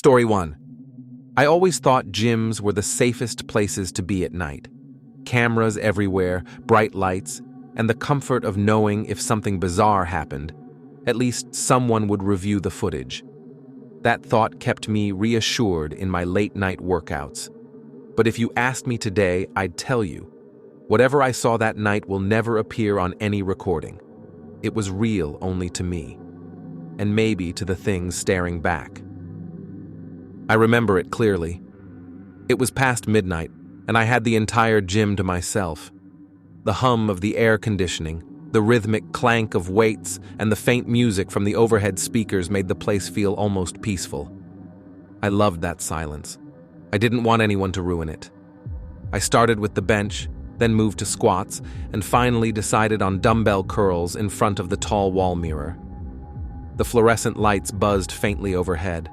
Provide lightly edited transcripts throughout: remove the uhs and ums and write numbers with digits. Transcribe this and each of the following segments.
Story 1. I always thought gyms were the safest places to be at night. Cameras everywhere, bright lights, and the comfort of knowing if something bizarre happened, at least someone would review the footage. That thought kept me reassured in my late-night workouts. But if you asked me today, I'd tell you, whatever I saw that night will never appear on any recording. It was real only to me, and maybe to the things staring back. I remember it clearly. It was past midnight, and I had the entire gym to myself. The hum of the air conditioning, the rhythmic clank of weights, and the faint music from the overhead speakers made the place feel almost peaceful. I loved that silence. I didn't want anyone to ruin it. I started with the bench, then moved to squats, and finally decided on dumbbell curls in front of the tall wall mirror. The fluorescent lights buzzed faintly overhead.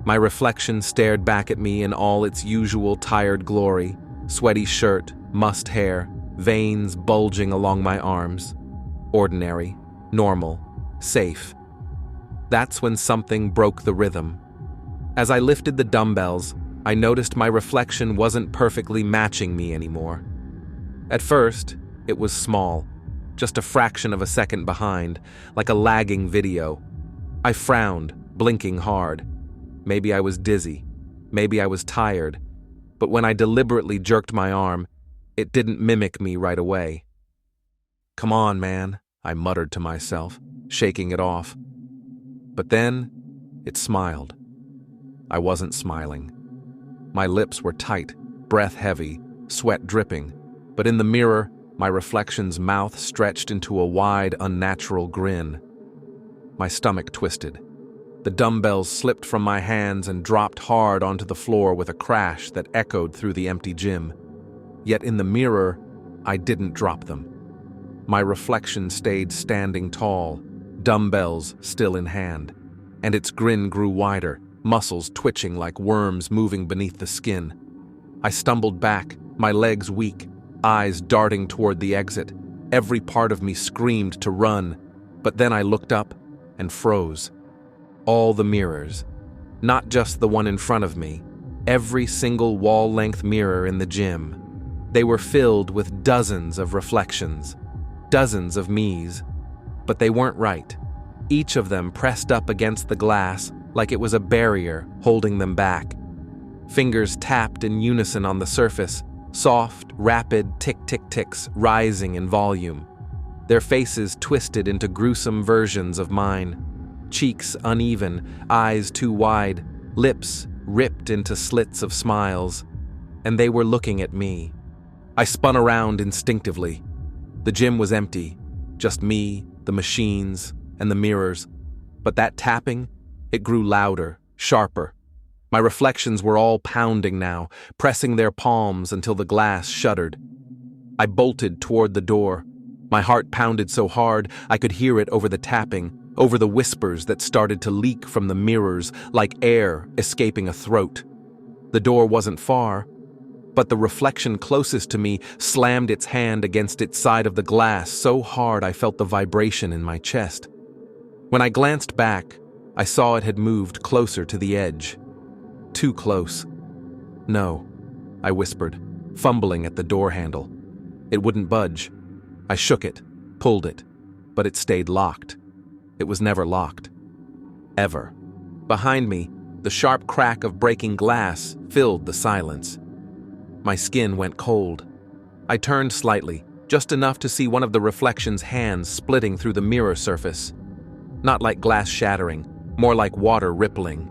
My reflection stared back at me in all its usual tired glory, sweaty shirt, mussed hair, veins bulging along my arms. Ordinary, normal, safe. That's when something broke the rhythm. As I lifted the dumbbells, I noticed my reflection wasn't perfectly matching me anymore. At first, it was small, just a fraction of a second behind, like a lagging video. I frowned, blinking hard. Maybe I was dizzy, maybe I was tired, but when I deliberately jerked my arm, it didn't mimic me right away. "Come on, man," I muttered to myself, shaking it off. But then, it smiled. I wasn't smiling. My lips were tight, breath heavy, sweat dripping, but in the mirror, my reflection's mouth stretched into a wide, unnatural grin. My stomach twisted. The dumbbells slipped from my hands and dropped hard onto the floor with a crash that echoed through the empty gym. Yet in the mirror, I didn't drop them. My reflection stayed standing tall, dumbbells still in hand, and its grin grew wider, muscles twitching like worms moving beneath the skin. I stumbled back, my legs weak, eyes darting toward the exit. Every part of me screamed to run, but then I looked up and froze. All the mirrors, not just the one in front of me, every single wall-length mirror in the gym. They were filled with dozens of reflections, dozens of me's, but they weren't right. Each of them pressed up against the glass like it was a barrier holding them back. Fingers tapped in unison on the surface, soft, rapid tick-tick-ticks rising in volume. Their faces twisted into gruesome versions of mine. Cheeks uneven, eyes too wide, lips ripped into slits of smiles. And they were looking at me. I spun around instinctively. The gym was empty, just me, the machines, and the mirrors. But that tapping, it grew louder, sharper. My reflections were all pounding now, pressing their palms until the glass shuddered. I bolted toward the door. My heart pounded so hard I could hear it over the tapping, over the whispers that started to leak from the mirrors like air escaping a throat. The door wasn't far, but the reflection closest to me slammed its hand against its side of the glass so hard I felt the vibration in my chest. When I glanced back, I saw it had moved closer to the edge. Too close. "No," I whispered, fumbling at the door handle. It wouldn't budge. I shook it, pulled it, but it stayed locked. It was never locked. Ever. Behind me, the sharp crack of breaking glass filled the silence. My skin went cold. I turned slightly, just enough to see one of the reflection's hands splitting through the mirror surface. Not like glass shattering, more like water rippling.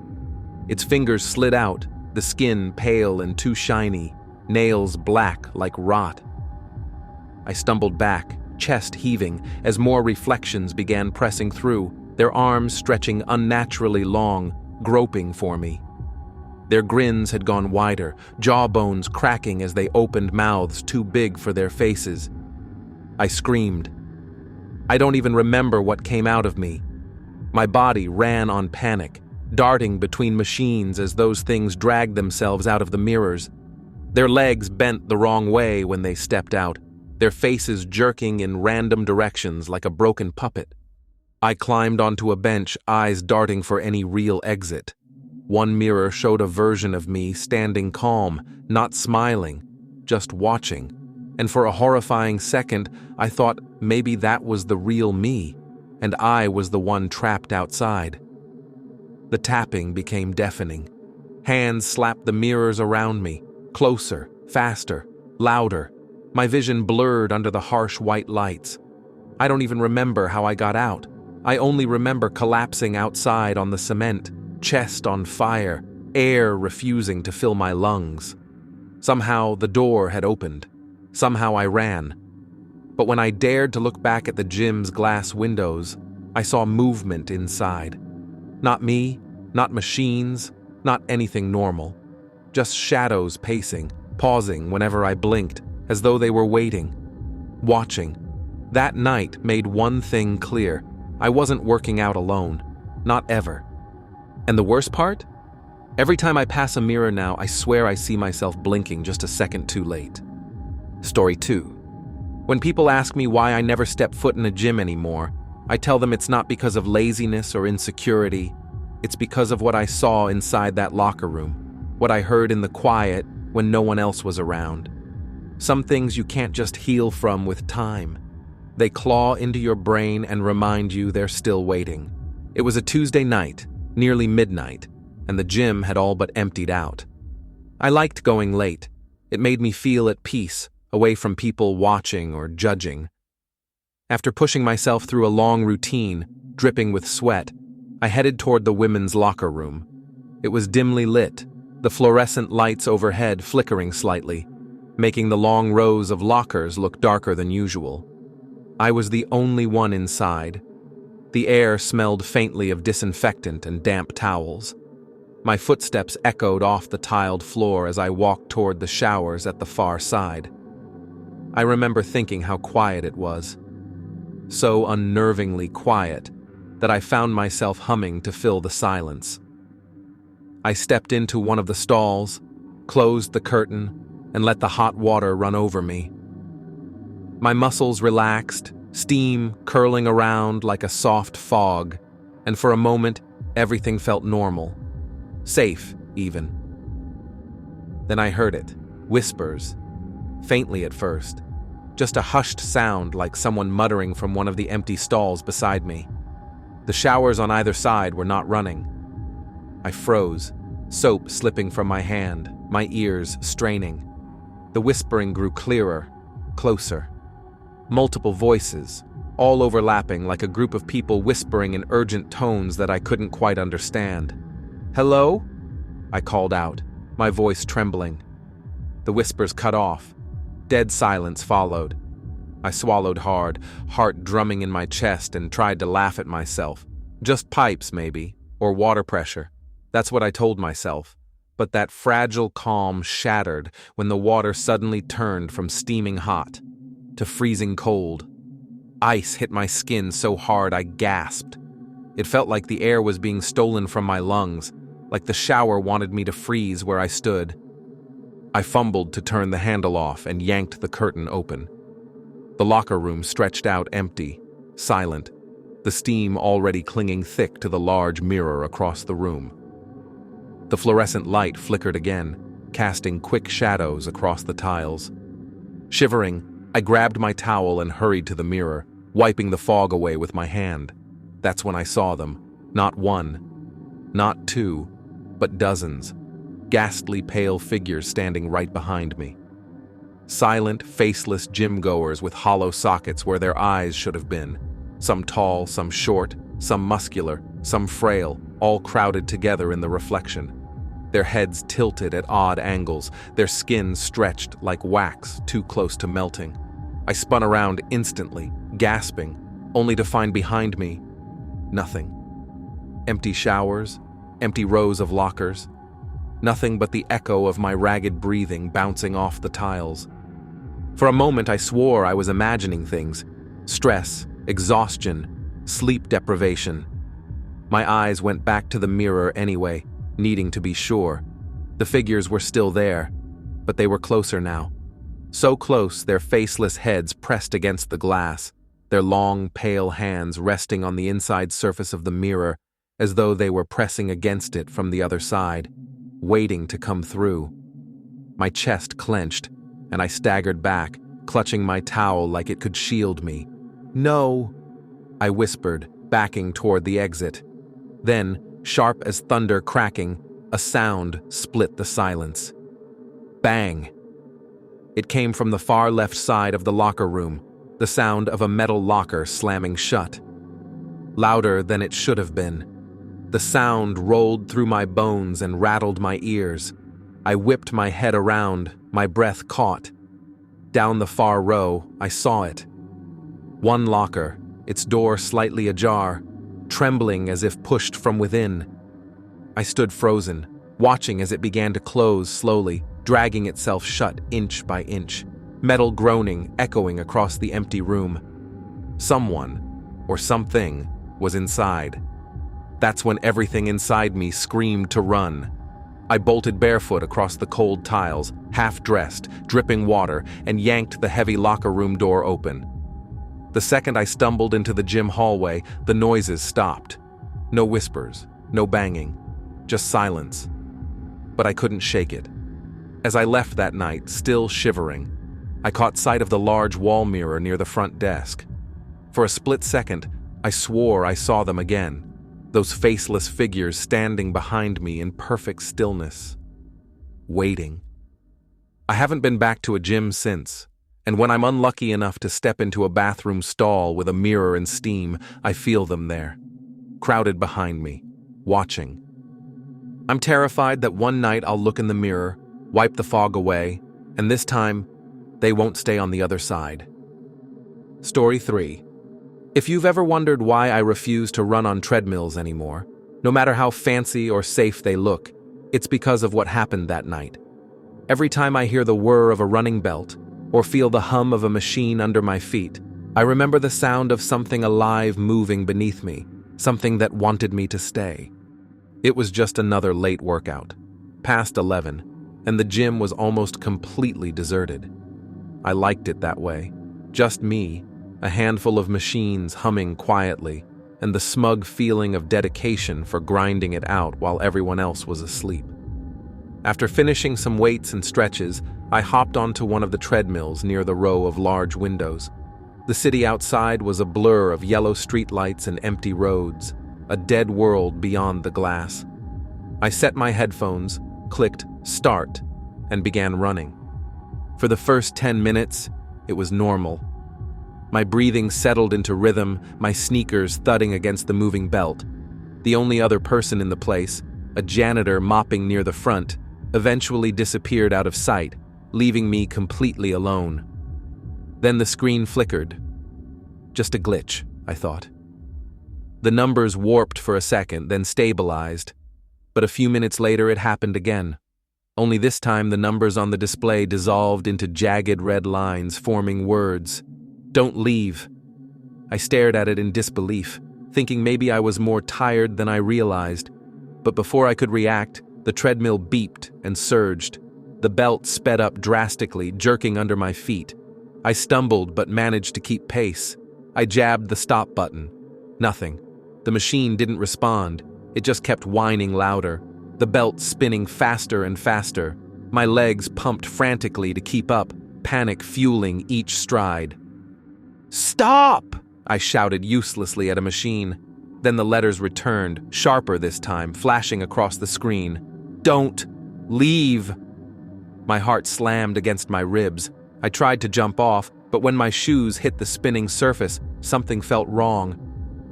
Its fingers slid out, the skin pale and too shiny, nails black like rot. I stumbled back, chest heaving, as more reflections began pressing through, their arms stretching unnaturally long, groping for me. Their grins had gone wider, jawbones cracking as they opened mouths too big for their faces. I screamed. I don't even remember what came out of me. My body ran on panic, darting between machines as those things dragged themselves out of the mirrors. Their legs bent the wrong way when they stepped out, their faces jerking in random directions like a broken puppet. I climbed onto a bench, eyes darting for any real exit. One mirror showed a version of me standing calm, not smiling, just watching. And for a horrifying second, I thought maybe that was the real me, and I was the one trapped outside. The tapping became deafening. Hands slapped the mirrors around me, closer, faster, louder. My vision blurred under the harsh white lights. I don't even remember how I got out. I only remember collapsing outside on the cement, chest on fire, air refusing to fill my lungs. Somehow the door had opened. Somehow I ran. But when I dared to look back at the gym's glass windows, I saw movement inside. Not me, not machines, not anything normal. Just shadows pacing, pausing whenever I blinked, as though they were waiting, watching. That night made one thing clear. I wasn't working out alone. Not ever. And the worst part? Every time I pass a mirror now, I swear I see myself blinking just a second too late. Story 2. When people ask me why I never step foot in a gym anymore, I tell them it's not because of laziness or insecurity. It's because of what I saw inside that locker room, what I heard in the quiet when no one else was around. Some things you can't just heal from with time. They claw into your brain and remind you they're still waiting. It was a Tuesday night, nearly midnight, and the gym had all but emptied out. I liked going late. It made me feel at peace, away from people watching or judging. After pushing myself through a long routine, dripping with sweat, I headed toward the women's locker room. It was dimly lit, the fluorescent lights overhead flickering slightly, making the long rows of lockers look darker than usual. I was the only one inside. The air smelled faintly of disinfectant and damp towels. My footsteps echoed off the tiled floor as I walked toward the showers at the far side. I remember thinking how quiet it was. So unnervingly quiet that I found myself humming to fill the silence. I stepped into one of the stalls, closed the curtain, and let the hot water run over me. My muscles relaxed, steam curling around like a soft fog, and for a moment, everything felt normal. Safe, even. Then I heard it, whispers, faintly at first, just a hushed sound like someone muttering from one of the empty stalls beside me. The showers on either side were not running. I froze, soap slipping from my hand, my ears straining. The whispering grew clearer, closer. Multiple voices, all overlapping like a group of people whispering in urgent tones that I couldn't quite understand. "Hello?" I called out, my voice trembling. The whispers cut off. Dead silence followed. I swallowed hard, heart drumming in my chest, and tried to laugh at myself. Just pipes, maybe, or water pressure. That's what I told myself. But that fragile calm shattered when the water suddenly turned from steaming hot to freezing cold. Ice hit my skin so hard I gasped. It felt like the air was being stolen from my lungs, like the shower wanted me to freeze where I stood. I fumbled to turn the handle off and yanked the curtain open. The locker room stretched out empty, silent, the steam already clinging thick to the large mirror across the room. The fluorescent light flickered again, casting quick shadows across the tiles. Shivering, I grabbed my towel and hurried to the mirror, wiping the fog away with my hand. That's when I saw them. Not one, not two, but dozens. Ghastly pale figures standing right behind me. Silent, faceless gym-goers with hollow sockets where their eyes should have been. Some tall, some short, some muscular, some frail, all crowded together in the reflection. Their heads tilted at odd angles, their skin stretched like wax too close to melting. I spun around instantly, gasping, only to find behind me nothing. Empty showers, empty rows of lockers. Nothing but the echo of my ragged breathing bouncing off the tiles. For a moment I swore I was imagining things. Stress, exhaustion, sleep deprivation. My eyes went back to the mirror anyway, needing to be sure. The figures were still there, but they were closer now. So close, their faceless heads pressed against the glass, their long, pale hands resting on the inside surface of the mirror, as though they were pressing against it from the other side, waiting to come through. My chest clenched, and I staggered back, clutching my towel like it could shield me. "No," I whispered, backing toward the exit. Then, sharp as thunder cracking, a sound split the silence. Bang! It came from the far left side of the locker room, the sound of a metal locker slamming shut. Louder than it should have been. The sound rolled through my bones and rattled my ears. I whipped my head around, my breath caught. Down the far row, I saw it. One locker, its door slightly ajar, trembling as if pushed from within. I stood frozen, watching as it began to close slowly, dragging itself shut inch by inch, metal groaning echoing across the empty room. Someone, or something, was inside. That's when everything inside me screamed to run. I bolted barefoot across the cold tiles, half-dressed, dripping water, and yanked the heavy locker room door open. The second I stumbled into the gym hallway, the noises stopped. No whispers, no banging, just silence. But I couldn't shake it. As I left that night, still shivering, I caught sight of the large wall mirror near the front desk. For a split second, I swore I saw them again, those faceless figures standing behind me in perfect stillness, waiting. I haven't been back to a gym since, and when I'm unlucky enough to step into a bathroom stall with a mirror and steam, I feel them there, crowded behind me, watching. I'm terrified that one night I'll look in the mirror, wipe the fog away, and this time, they won't stay on the other side. Story 3. If you've ever wondered why I refuse to run on treadmills anymore, no matter how fancy or safe they look, it's because of what happened that night. Every time I hear the whir of a running belt, or feel the hum of a machine under my feet, I remember the sound of something alive moving beneath me, something that wanted me to stay. It was just another late workout, past 11, and the gym was almost completely deserted. I liked it that way. Just me, a handful of machines humming quietly, and the smug feeling of dedication for grinding it out while everyone else was asleep. After finishing some weights and stretches, I hopped onto one of the treadmills near the row of large windows. The city outside was a blur of yellow streetlights and empty roads, a dead world beyond the glass. I set my headphones, clicked start, and began running. For the first 10 minutes, it was normal. My breathing settled into rhythm, my sneakers thudding against the moving belt. The only other person in the place, a janitor mopping near the front, eventually disappeared out of sight, leaving me completely alone. Then the screen flickered. Just a glitch, I thought. The numbers warped for a second, then stabilized. But a few minutes later it happened again. Only this time the numbers on the display dissolved into jagged red lines forming words. Don't leave. I stared at it in disbelief, thinking maybe I was more tired than I realized. But before I could react, the treadmill beeped and surged. The belt sped up drastically, jerking under my feet. I stumbled but managed to keep pace. I jabbed the stop button. Nothing. The machine didn't respond. It just kept whining louder. The belt spinning faster and faster. My legs pumped frantically to keep up, panic fueling each stride. "Stop!" I shouted uselessly at a machine. Then the letters returned, sharper this time, flashing across the screen. "Don't leave!" My heart slammed against my ribs. I tried to jump off, but when my shoes hit the spinning surface, something felt wrong.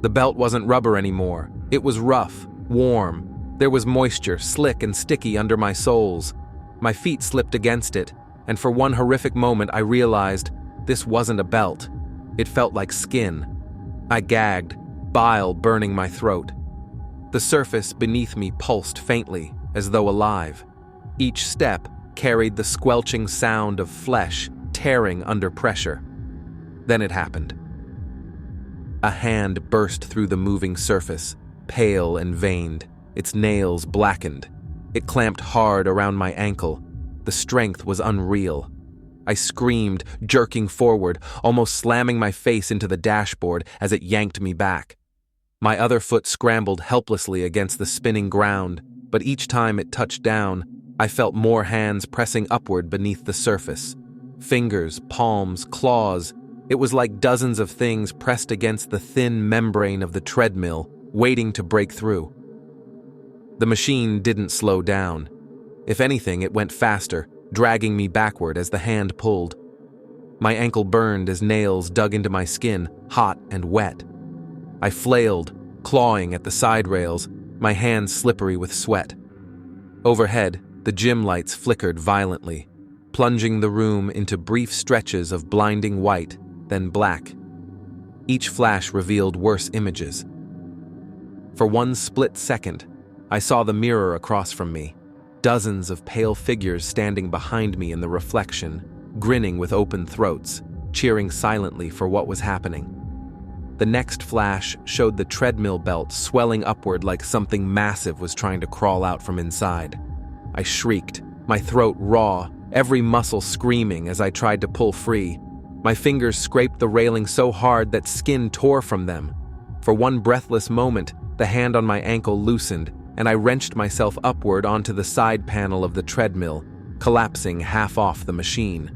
The belt wasn't rubber anymore. It was rough, warm. There was moisture, slick and sticky under my soles. My feet slipped against it, and for one horrific moment I realized this wasn't a belt. It felt like skin. I gagged, bile burning my throat. The surface beneath me pulsed faintly, as though alive. Each step carried the squelching sound of flesh tearing under pressure. Then it happened. A hand burst through the moving surface, pale and veined, its nails blackened. It clamped hard around my ankle. The strength was unreal. I screamed, jerking forward, almost slamming my face into the dashboard as it yanked me back. My other foot scrambled helplessly against the spinning ground, but each time it touched down, I felt more hands pressing upward beneath the surface. Fingers, palms, claws. It was like dozens of things pressed against the thin membrane of the treadmill, waiting to break through. The machine didn't slow down. If anything, it went faster, dragging me backward as the hand pulled. My ankle burned as nails dug into my skin, hot and wet. I flailed, clawing at the side rails, my hands slippery with sweat. Overhead, the gym lights flickered violently, plunging the room into brief stretches of blinding white, then black. Each flash revealed worse images. For one split second, I saw the mirror across from me, dozens of pale figures standing behind me in the reflection, grinning with open throats, cheering silently for what was happening. The next flash showed the treadmill belt swelling upward like something massive was trying to crawl out from inside. I shrieked, my throat raw, every muscle screaming as I tried to pull free. My fingers scraped the railing so hard that skin tore from them. For one breathless moment, the hand on my ankle loosened, and I wrenched myself upward onto the side panel of the treadmill, collapsing half off the machine.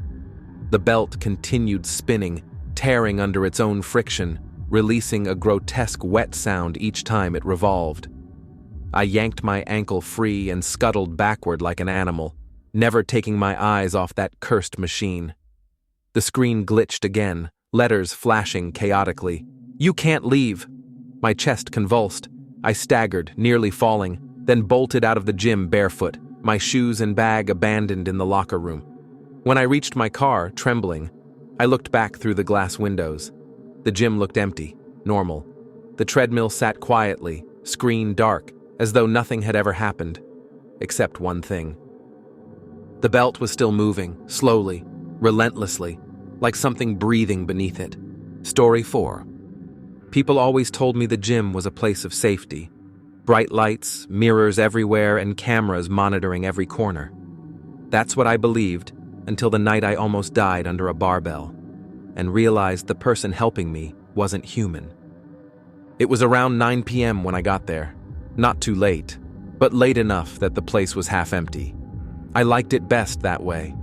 The belt continued spinning, tearing under its own friction, releasing a grotesque wet sound each time it revolved. I yanked my ankle free and scuttled backward like an animal, never taking my eyes off that cursed machine. The screen glitched again, letters flashing chaotically. "You can't leave!" My chest convulsed. I staggered, nearly falling, then bolted out of the gym barefoot, my shoes and bag abandoned in the locker room. When I reached my car, trembling, I looked back through the glass windows. The gym looked empty, normal. The treadmill sat quietly, screen dark, as though nothing had ever happened, except one thing. The belt was still moving, slowly, relentlessly, like something breathing beneath it. Story 4. People always told me the gym was a place of safety. Bright lights, mirrors everywhere, and cameras monitoring every corner. That's what I believed until the night I almost died under a barbell, and realized the person helping me wasn't human. It was around 9 p.m. when I got there. Not too late, but late enough that the place was half empty. I liked it best that way.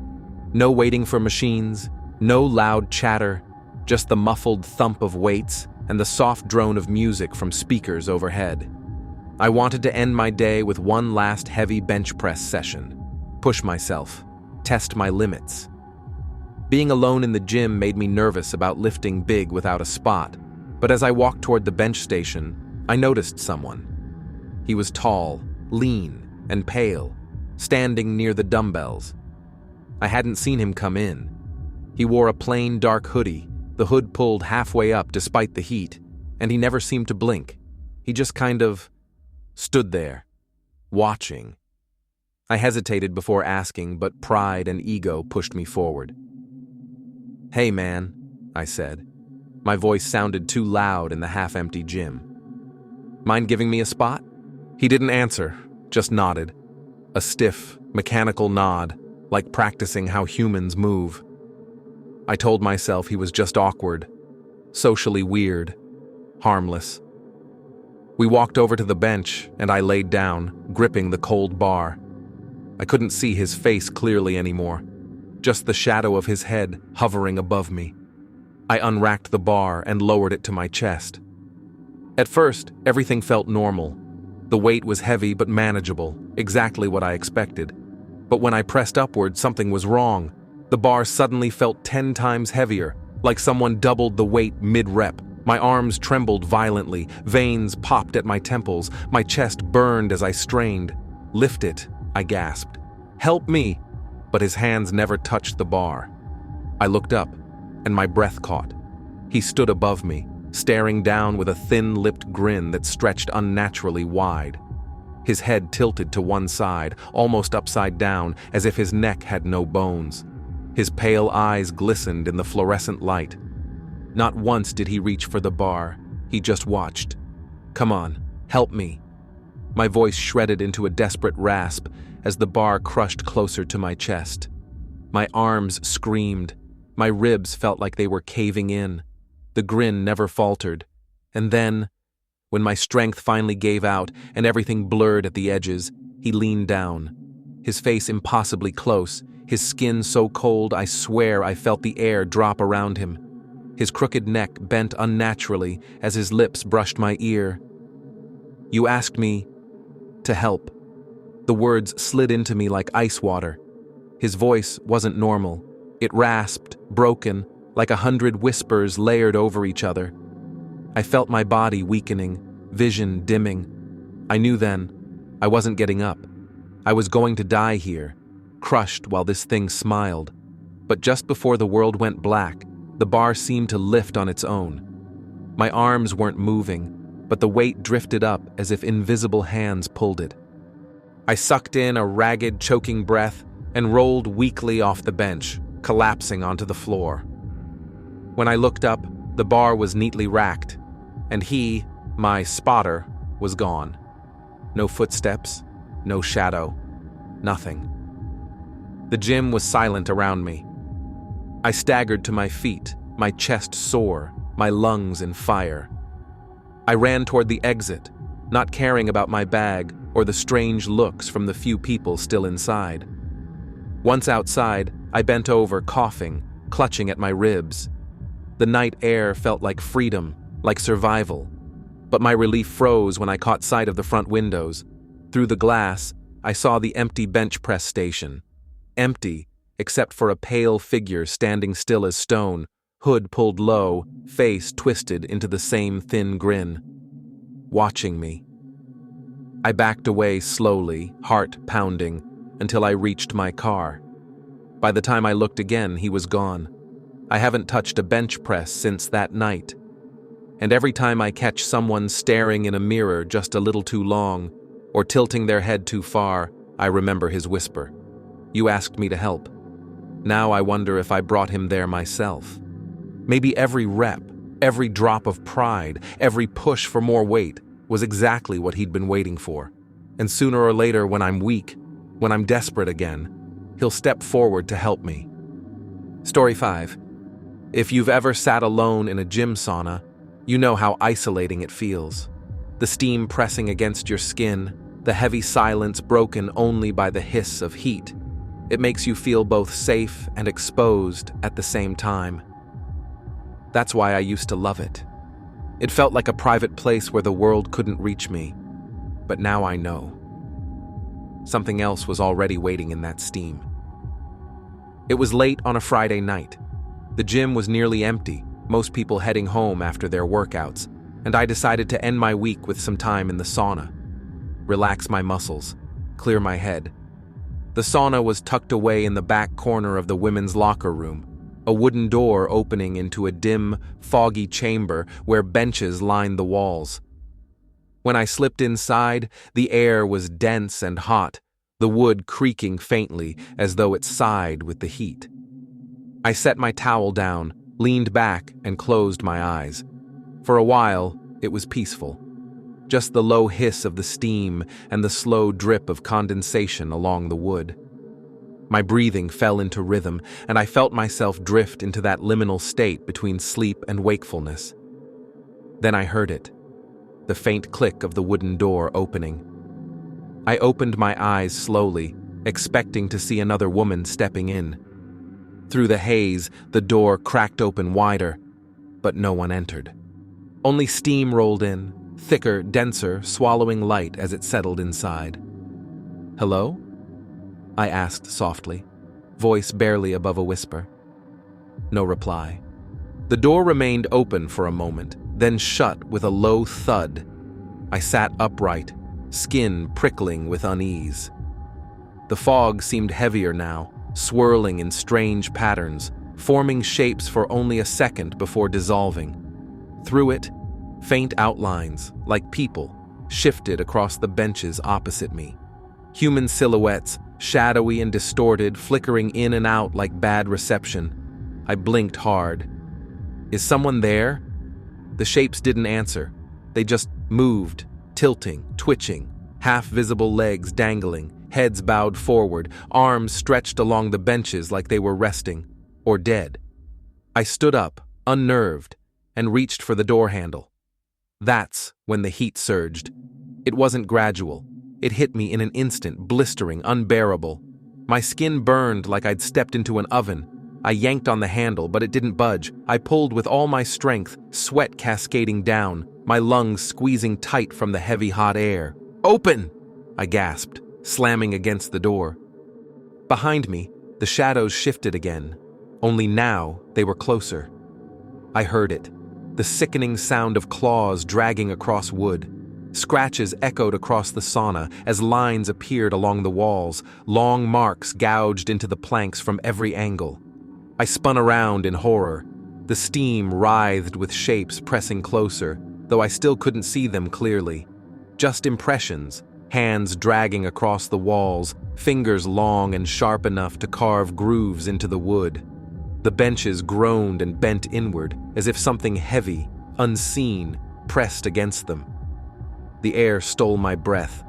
No waiting for machines, no loud chatter, just the muffled thump of weights and the soft drone of music from speakers overhead. I wanted to end my day with one last heavy bench press session, push myself, test my limits. Being alone in the gym made me nervous about lifting big without a spot, but as I walked toward the bench station, I noticed someone. He was tall, lean, and pale, standing near the dumbbells. I hadn't seen him come in. He wore a plain dark hoodie, the hood pulled halfway up despite the heat, and he never seemed to blink. He just kind of stood there, watching. I hesitated before asking, but pride and ego pushed me forward. "Hey man," I said. My voice sounded too loud in the half-empty gym. "Mind giving me a spot?" He didn't answer, just nodded. A stiff, mechanical nod, like practicing how humans move. I told myself he was just awkward, socially weird, harmless. We walked over to the bench, and I laid down, gripping the cold bar. I couldn't see his face clearly anymore, just the shadow of his head hovering above me. I unracked the bar and lowered it to my chest. At first, everything felt normal. The weight was heavy but manageable, exactly what I expected. But when I pressed upward, something was wrong. The bar suddenly felt 10 times heavier, like someone doubled the weight mid-rep. My arms trembled violently, veins popped at my temples, my chest burned as I strained. "Lift it," I gasped. "Help me!" But his hands never touched the bar. I looked up, and my breath caught. He stood above me, staring down with a thin-lipped grin that stretched unnaturally wide. His head tilted to one side, almost upside down, as if his neck had no bones. His pale eyes glistened in the fluorescent light. Not once did he reach for the bar, he just watched. "Come on, help me." My voice shredded into a desperate rasp as the bar crushed closer to my chest. My arms screamed. My ribs felt like they were caving in. The grin never faltered. And then, When my strength finally gave out and everything blurred at the edges, he leaned down. His face impossibly close, his skin so cold I swear I felt the air drop around him. His crooked neck bent unnaturally as his lips brushed my ear. "You asked me to help." The words slid into me like ice water. His voice wasn't normal. It rasped, broken, like 100 whispers layered over each other. I felt my body weakening, vision dimming. I knew then I wasn't getting up. I was going to die here, crushed while this thing smiled. But just before the world went black, the bar seemed to lift on its own. My arms weren't moving, but the weight drifted up as if invisible hands pulled it. I sucked in a ragged, choking breath and rolled weakly off the bench, collapsing onto the floor. When I looked up, the bar was neatly racked, and he, my spotter, was gone. No footsteps, no shadow, nothing. The gym was silent around me. I staggered to my feet, my chest sore, my lungs in fire. I ran toward the exit, not caring about my bag or the strange looks from the few people still inside. Once outside, I bent over, coughing, clutching at my ribs. The night air felt like freedom, like survival. But my relief froze when I caught sight of the front windows. Through the glass, I saw the empty bench press station. Empty, except for a pale figure standing still as stone, hood pulled low, face twisted into the same thin grin. Watching me. I backed away slowly, heart pounding, until I reached my car. By the time I looked again, he was gone. I haven't touched a bench press since that night. And every time I catch someone staring in a mirror just a little too long, or tilting their head too far, I remember his whisper. "You asked me to help." Now I wonder if I brought him there myself. Maybe every rep, every drop of pride, every push for more weight was exactly what he'd been waiting for. And sooner or later, when I'm weak, when I'm desperate again, he'll step forward to help me. Story 5. If you've ever sat alone in a gym sauna, you know how isolating it feels. The steam pressing against your skin, the heavy silence broken only by the hiss of heat. It makes you feel both safe and exposed at the same time. That's why I used to love it. It felt like a private place where the world couldn't reach me. But now I know. Something else was already waiting in that steam. It was late on a Friday night. The gym was nearly empty, most people heading home after their workouts, and I decided to end my week with some time in the sauna. Relax my muscles, clear my head. The sauna was tucked away in the back corner of the women's locker room, a wooden door opening into a dim, foggy chamber where benches lined the walls. When I slipped inside, the air was dense and hot, the wood creaking faintly as though it sighed with the heat. I set my towel down, leaned back, and closed my eyes. For a while, it was peaceful. Just the low hiss of the steam and the slow drip of condensation along the wood. My breathing fell into rhythm, and I felt myself drift into that liminal state between sleep and wakefulness. Then I heard it, the faint click of the wooden door opening. I opened my eyes slowly, expecting to see another woman stepping in. Through the haze, the door cracked open wider, but no one entered. Only steam rolled in, thicker, denser, swallowing light as it settled inside. "Hello?" I asked softly, voice barely above a whisper. No reply. The door remained open for a moment, then shut with a low thud. I sat upright, skin prickling with unease. The fog seemed heavier now, swirling in strange patterns, forming shapes for only a second before dissolving. Through it, faint outlines, like people, shifted across the benches opposite me. Human silhouettes, shadowy and distorted, flickering in and out like bad reception. I blinked hard. Is someone there? The shapes didn't answer. They just moved, tilting, twitching, half-visible legs dangling, heads bowed forward, arms stretched along the benches like they were resting, or dead. I stood up, unnerved, and reached for the door handle. That's when the heat surged. It wasn't gradual. It hit me in an instant, blistering, unbearable. My skin burned like I'd stepped into an oven. I yanked on the handle, but it didn't budge. I pulled with all my strength, sweat cascading down, my lungs squeezing tight from the heavy hot air. "Open!" I gasped, slamming against the door. Behind me, the shadows shifted again, only now they were closer. I heard it, the sickening sound of claws dragging across wood. Scratches echoed across the sauna as lines appeared along the walls, long marks gouged into the planks from every angle. I spun around in horror. The steam writhed with shapes pressing closer, though I still couldn't see them clearly. Just impressions, hands dragging across the walls, fingers long and sharp enough to carve grooves into the wood. The benches groaned and bent inward, as if something heavy, unseen, pressed against them. The air stole my breath.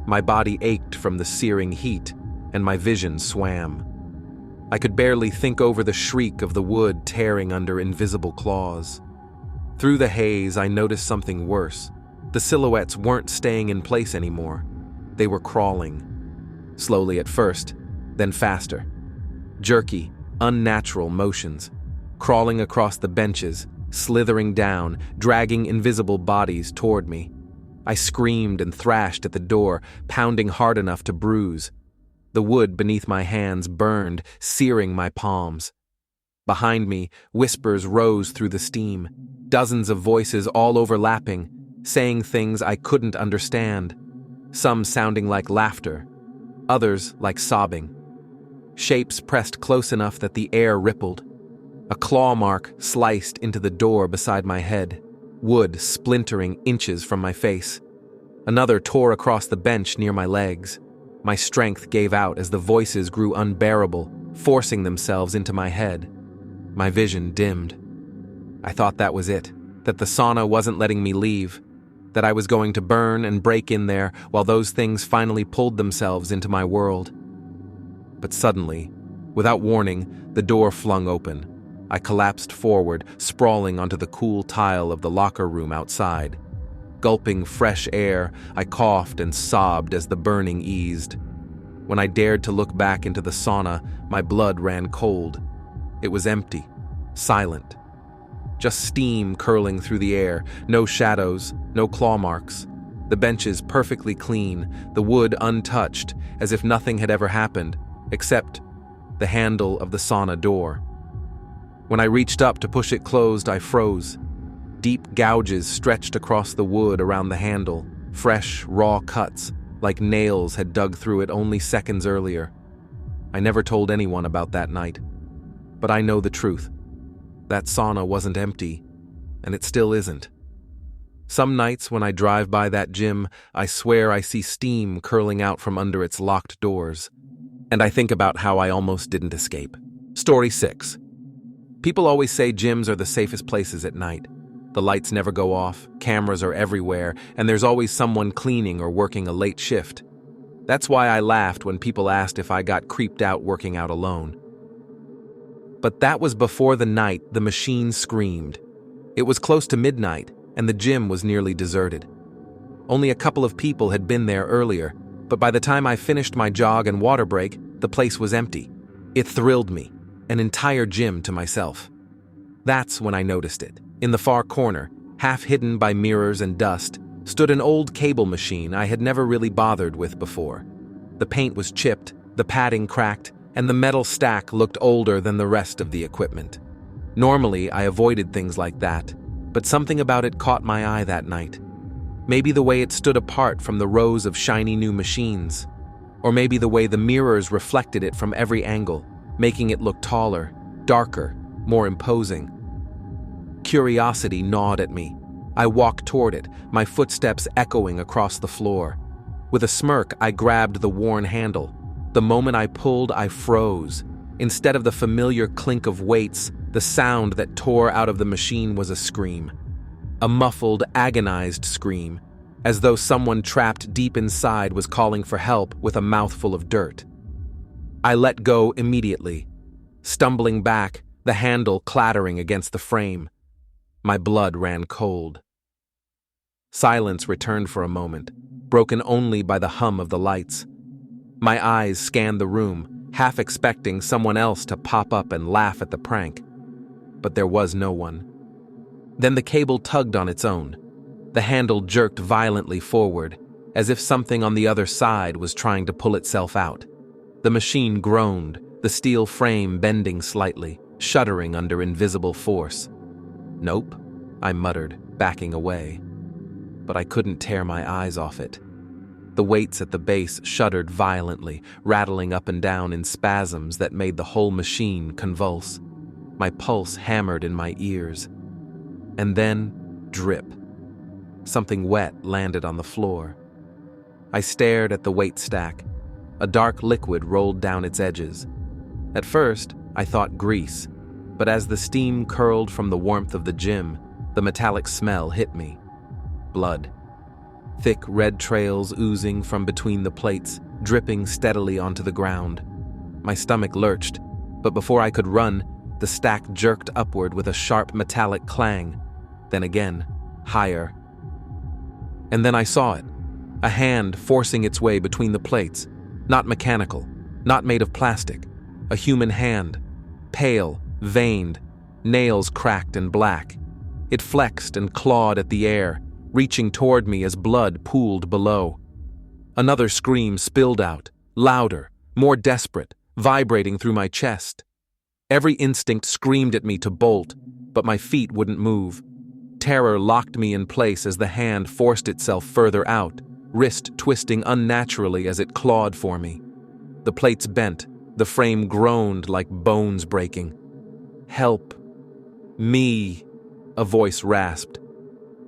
My body ached from the searing heat, and my vision swam. I could barely think over the shriek of the wood tearing under invisible claws. Through the haze, I noticed something worse. The silhouettes weren't staying in place anymore. They were crawling. Slowly at first, then faster. Jerky, unnatural motions. Crawling across the benches, slithering down, dragging invisible bodies toward me. I screamed and thrashed at the door, pounding hard enough to bruise. The wood beneath my hands burned, searing my palms. Behind me, whispers rose through the steam, dozens of voices all overlapping, saying things I couldn't understand, some sounding like laughter, others like sobbing. Shapes pressed close enough that the air rippled. A claw mark sliced into the door beside my head, wood splintering inches from my face. Another tore across the bench near my legs. My strength gave out as the voices grew unbearable, forcing themselves into my head. My vision dimmed. I thought that was it, that the sauna wasn't letting me leave, that I was going to burn and break in there while those things finally pulled themselves into my world. But suddenly, without warning, the door flung open. I collapsed forward, sprawling onto the cool tile of the locker room outside. Gulping fresh air, I coughed and sobbed as the burning eased. When I dared to look back into the sauna, my blood ran cold. It was empty, silent. Just steam curling through the air, no shadows, no claw marks. The benches perfectly clean, the wood untouched, as if nothing had ever happened, except the handle of the sauna door. When I reached up to push it closed, I froze. Deep gouges stretched across the wood around the handle, fresh, raw cuts, like nails had dug through it only seconds earlier. I never told anyone about that night. But I know the truth. That sauna wasn't empty, and it still isn't. Some nights when I drive by that gym, I swear I see steam curling out from under its locked doors. And I think about how I almost didn't escape. Story 6. People always say gyms are the safest places at night. The lights never go off, cameras are everywhere, and there's always someone cleaning or working a late shift. That's why I laughed when people asked if I got creeped out working out alone. But that was before the night the machine screamed. It was close to midnight, and the gym was nearly deserted. Only a couple of people had been there earlier, but by the time I finished my jog and water break, the place was empty. It thrilled me, an entire gym to myself. That's when I noticed it. In the far corner, half hidden by mirrors and dust, stood an old cable machine I had never really bothered with before. The paint was chipped, the padding cracked, and the metal stack looked older than the rest of the equipment. Normally, I avoided things like that, but something about it caught my eye that night. Maybe the way it stood apart from the rows of shiny new machines, or maybe the way the mirrors reflected it from every angle, making it look taller, darker, more imposing. Curiosity gnawed at me. I walked toward it, my footsteps echoing across the floor. With a smirk, I grabbed the worn handle. The moment I pulled, I froze. Instead of the familiar clink of weights, the sound that tore out of the machine was a scream. A muffled, agonized scream, as though someone trapped deep inside was calling for help with a mouthful of dirt. I let go immediately, stumbling back, the handle clattering against the frame. My blood ran cold. Silence returned for a moment, broken only by the hum of the lights. My eyes scanned the room, half expecting someone else to pop up and laugh at the prank. But there was no one. Then the cable tugged on its own. The handle jerked violently forward, as if something on the other side was trying to pull itself out. The machine groaned, the steel frame bending slightly, shuddering under invisible force. "Nope," I muttered, backing away. But I couldn't tear my eyes off it. The weights at the base shuddered violently, rattling up and down in spasms that made the whole machine convulse. My pulse hammered in my ears. And then, drip. Something wet landed on the floor. I stared at the weight stack. A dark liquid rolled down its edges. At first, I thought grease, but as the steam curled from the warmth of the gym, the metallic smell hit me. Blood. Thick red trails oozing from between the plates, dripping steadily onto the ground. My stomach lurched, but before I could run, the stack jerked upward with a sharp metallic clang. Then again, higher. And then I saw it. A hand forcing its way between the plates. Not mechanical, not made of plastic. A human hand. Pale, veined, nails cracked and black. It flexed and clawed at the air, reaching toward me as blood pooled below. Another scream spilled out, louder, more desperate, vibrating through my chest. Every instinct screamed at me to bolt, but my feet wouldn't move. Terror locked me in place as the hand forced itself further out, wrist twisting unnaturally as it clawed for me. The plates bent, the frame groaned like bones breaking. "Help! Me!" a voice rasped.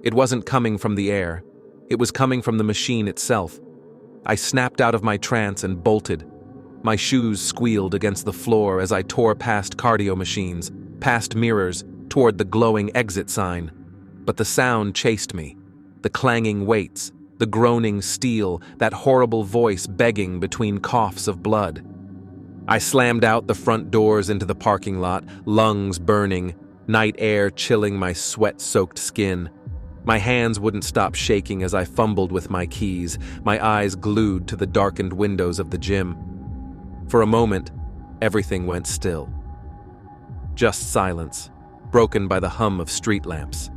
It wasn't coming from the air. It was coming from the machine itself. I snapped out of my trance and bolted. My shoes squealed against the floor as I tore past cardio machines, past mirrors, toward the glowing exit sign. But the sound chased me. The clanging weights, the groaning steel, that horrible voice begging between coughs of blood. I slammed out the front doors into the parking lot, lungs burning, night air chilling my sweat-soaked skin. My hands wouldn't stop shaking as I fumbled with my keys, my eyes glued to the darkened windows of the gym. For a moment, everything went still. Just silence, broken by the hum of street lamps.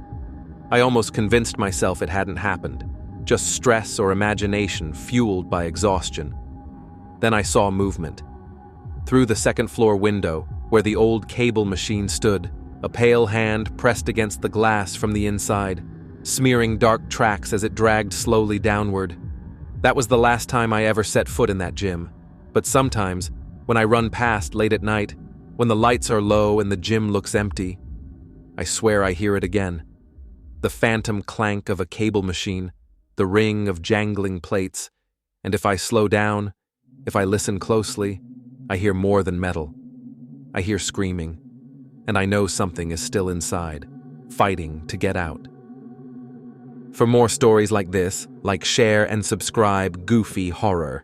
I almost convinced myself it hadn't happened, just stress or imagination fueled by exhaustion. Then I saw movement. Through the second-floor window, where the old cable machine stood, a pale hand pressed against the glass from the inside, smearing dark tracks as it dragged slowly downward. That was the last time I ever set foot in that gym. But sometimes, when I run past late at night, when the lights are low and the gym looks empty, I swear I hear it again. The phantom clank of a cable machine, the ring of jangling plates, and if I slow down, if I listen closely, I hear more than metal. I hear screaming, and I know something is still inside, fighting to get out. For more stories like this, share and subscribe Goofy Horror.